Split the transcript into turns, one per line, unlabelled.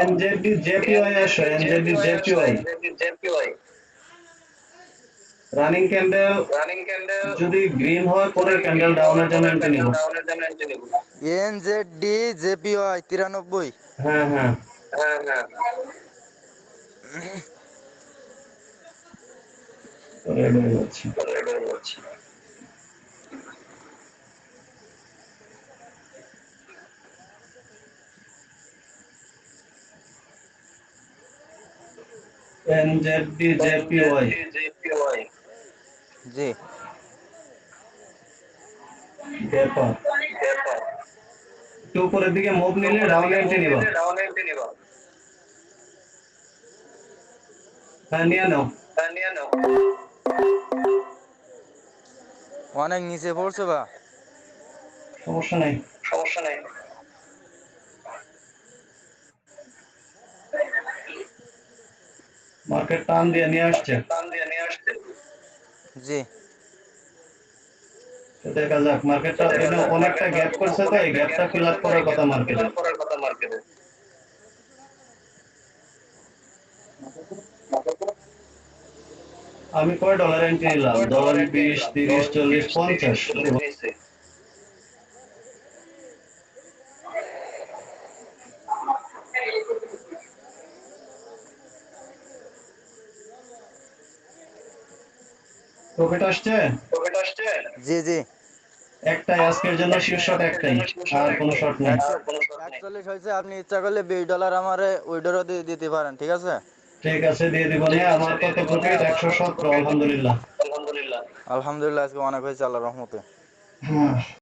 NZD JPY আসো, NZD JPY. Running candle যদি green হয় পরের ক্যান্ডেল ডাউনের জন্য এন্ট্রি নিব।
NZD JPY 93।
হ্যাঁ হ্যাঁ, রেড হয়ে যাচ্ছে। এনজেডি জেপিওয়াই
জি
ব্যাপার, একটু উপরের দিকে মুভ নিলে ডাউনে এন্ট্রি নিব। হ্যাঁ নিয়ে নাও।
অনেক নিচে পড়ছে বা।
সমস্যা নাই। মার্কেট টান দিয়ে নিয়ে আসছে।
জি
তো দেখা যাক, মার্কেটটা এখানে অনেকটা গ্যাপ করছে, তো এই গ্যাপটা ফিল আপ করার কথা মার্কেটে। আমি কয় ডলার এন্ট্রি নিলাম? 10, 20, 30, 40, 50। প্রফিট আসছে
জি জি
একটাই, আজকের জন্য শীর্ষ শট একটাই, আর কোনো শট নেই।
41 হয়েছে। আপনি ইচ্ছা করলে $20 আমারে উইড্রো দিয়ে দিতে পারেন, ঠিক আছে?
ঠিক আছে, দিয়ে দিব। নিয়ে আমার কত প্রফিট? 117, আলহামদুলিল্লাহ।
আলহামদুলিল্লাহ, আজকে অনেক হয়েছে আল্লাহর রহমতে।
হ্যাঁ।